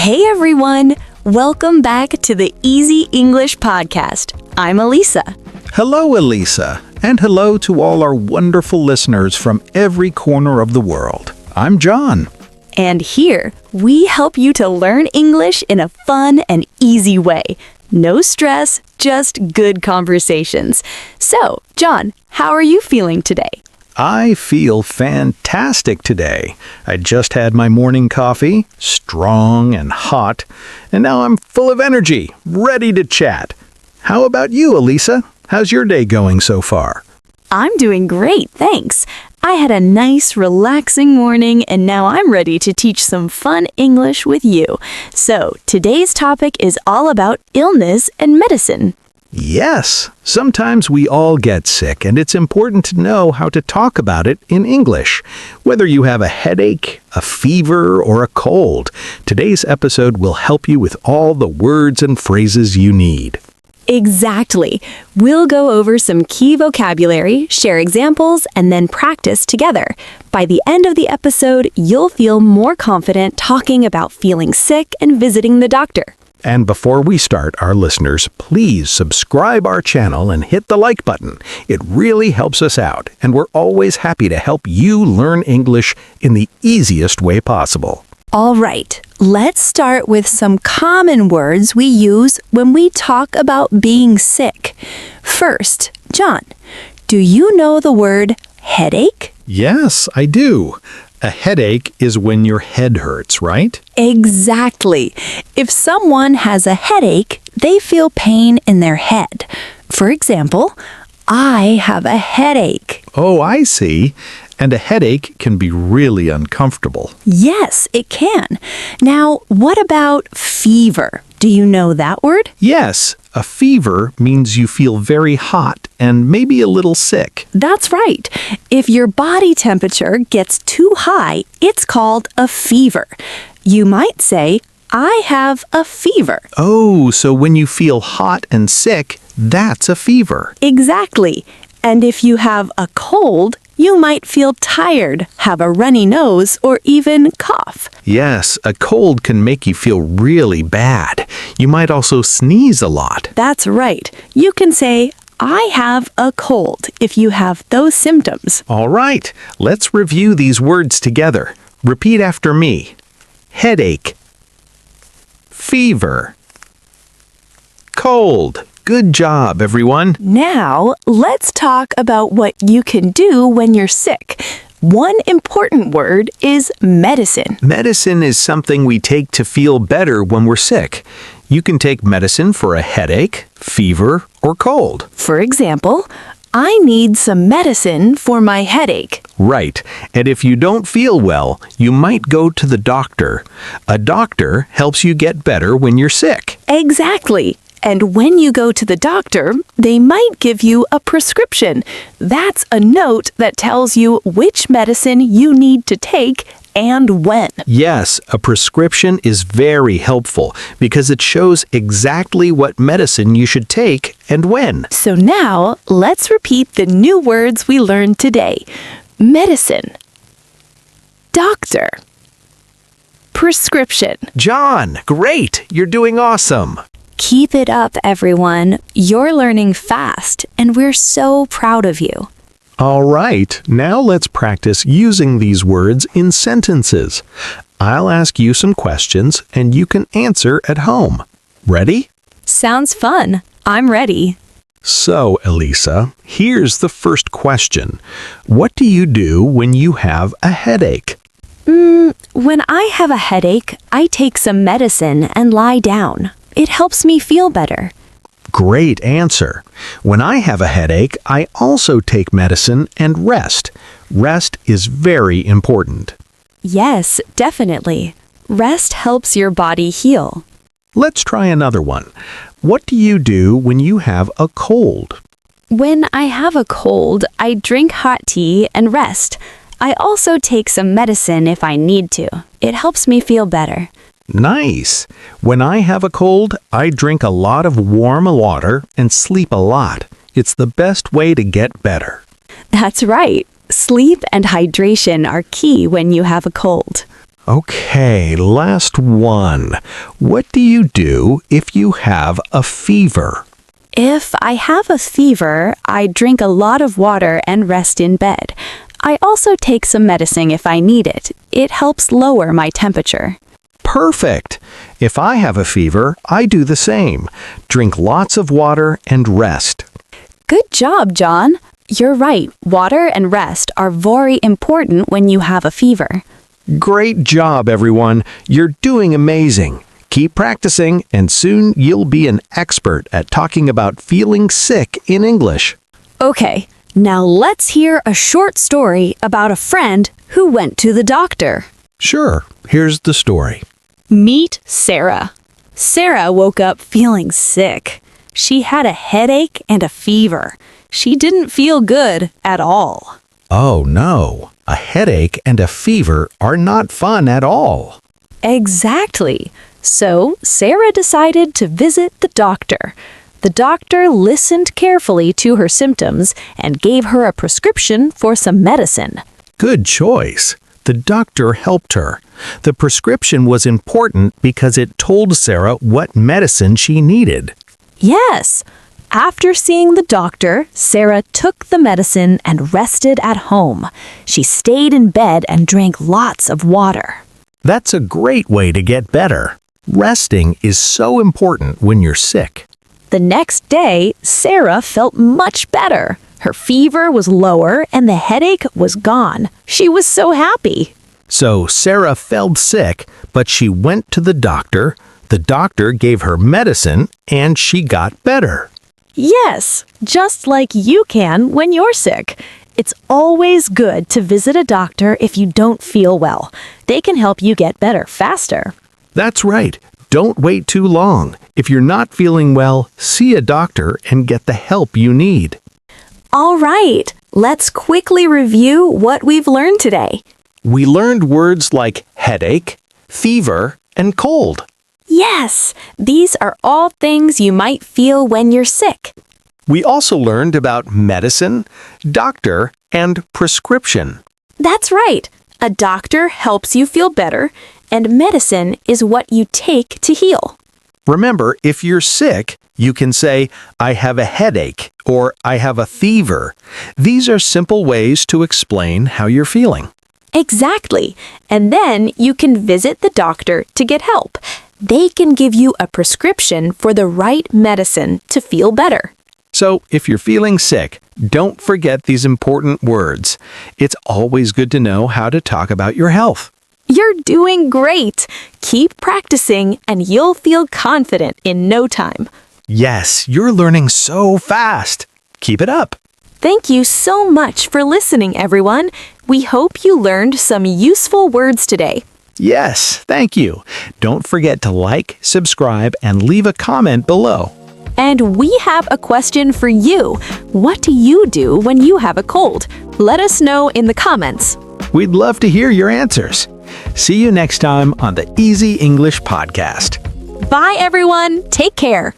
Hey everyone! Welcome back to the Easy English Podcast. I'm Elisa. Hello, Elisa, and hello to all our wonderful listeners from every corner of the world. I'm John. And here, we help you to learn English in a fun and easy way. No stress, just good conversations. So, John, how are you feeling today? I feel fantastic today. I just had my morning coffee, strong and hot, and now I'm full of energy, ready to chat. How about you, Elisa? How's your day going so far? I'm doing great, thanks. I had a nice, relaxing morning, and now I'm ready to teach some fun English with you. So, today's topic is all about illness and medicine. Yes, sometimes we all get sick, and it's important to know how to talk about it in English. Whether you have a headache, a fever, or a cold, today's episode will help you with all the words and phrases you need. Exactly. We'll go over some key vocabulary, share examples, and then practice together. By the end of the episode, you'll feel more confident talking about feeling sick and visiting the doctor. And before we start, our listeners, please subscribe our channel and hit the like button. It really helps us out, and we're always happy to help you learn English in the easiest way possible. All right, let's start with some common words we use when we talk about being sick. First, John, do you know the word headache? Yes, I do. A headache is when your head hurts, right? Exactly. If someone has a headache, they feel pain in their head. For example, I have a headache. Oh, I see. And a headache can be really uncomfortable. Yes, it can. Now, what about fever? Do you know that word? Yes, a fever means you feel very hot and maybe a little sick. That's right. If your body temperature gets too high, it's called a fever. You might say, I have a fever. Oh, so when you feel hot and sick, that's a fever. Exactly. And if you have a cold, you might feel tired, have a runny nose, or even cough. Yes, a cold can make you feel really bad. You might also sneeze a lot. That's right. You can say, I have a cold if you have those symptoms. All right, let's review these words together. Repeat after me. Headache. Fever. Cold. Good job, everyone. Now, let's talk about what you can do when you're sick. One important word is medicine. Medicine is something we take to feel better when we're sick. You can take medicine for a headache, fever, or cold. For example, I need some medicine for my headache. Right, and if you don't feel well, you might go to the doctor. A doctor helps you get better when you're sick. Exactly. And when you go to the doctor, they might give you a prescription. That's a note that tells you which medicine you need to take and when. Yes, a prescription is very helpful because it shows exactly what medicine you should take and when. So now, let's repeat the new words we learned today. Medicine. Doctor. Prescription. John, great! You're doing awesome! Keep it up, everyone. You're learning fast, and we're so proud of you. All right, now let's practice using these words in sentences. I'll ask you some questions, and you can answer at home. Ready? Sounds fun. I'm ready. So, Elisa, here's the first question. What do you do when you have a headache? When I have a headache, I take some medicine and lie down. It helps me feel better. Great answer. When I have a headache, I also take medicine and rest. Rest is very important. Yes, definitely. Rest helps your body heal. Let's try another one. What do you do when you have a cold? When I have a cold, I drink hot tea and rest. I also take some medicine if I need to. It helps me feel better. Nice. When I have a cold, I drink a lot of warm water and sleep a lot. It's the best way to get better. That's right. Sleep and hydration are key when you have a cold. Okay, last one. What do you do if you have a fever? If I have a fever, I drink a lot of water and rest in bed. I also take some medicine if I need it. It helps lower my temperature. Perfect. If I have a fever, I do the same. Drink lots of water and rest. Good job, John. You're right. Water and rest are very important when you have a fever. Great job, everyone. You're doing amazing. Keep practicing, and soon you'll be an expert at talking about feeling sick in English. Okay, now let's hear a short story about a friend who went to the doctor. Sure, here's the story. Meet Sarah. Sarah woke up feeling sick. She had a headache and a fever. She didn't feel good at all. Oh no, a headache and a fever are not fun at all. Exactly. So Sarah decided to visit the doctor. The doctor listened carefully to her symptoms and gave her a prescription for some medicine. Good choice. The doctor helped her. The prescription was important because it told Sarah what medicine she needed. Yes. After seeing the doctor, Sarah took the medicine and rested at home. She stayed in bed and drank lots of water. That's a great way to get better. Resting is so important when you're sick. The next day, Sarah felt much better. Her fever was lower and the headache was gone. She was so happy. So Sarah felt sick, but she went to the doctor. The doctor gave her medicine and she got better. Yes, just like you can when you're sick. It's always good to visit a doctor if you don't feel well. They can help you get better faster. That's right. Don't wait too long. If you're not feeling well, see a doctor and get the help you need. All right, let's quickly review what we've learned today. We learned words like headache, fever, and cold. Yes, these are all things you might feel when you're sick. We also learned about medicine, doctor, and prescription. That's right. A doctor helps you feel better, and medicine is what you take to heal. Remember, if you're sick, you can say, I have a headache, or I have a fever. These are simple ways to explain how you're feeling. Exactly. And then you can visit the doctor to get help. They can give you a prescription for the right medicine to feel better. So, if you're feeling sick, don't forget these important words. It's always good to know how to talk about your health. You're doing great. Keep practicing and you'll feel confident in no time. Yes, you're learning so fast. Keep it up. Thank you so much for listening, everyone. We hope you learned some useful words today. Yes, thank you. Don't forget to like, subscribe, and leave a comment below. And we have a question for you. What do you do when you have a cold? Let us know in the comments. We'd love to hear your answers. See you next time on the Easy English Podcast. Bye, everyone. Take care.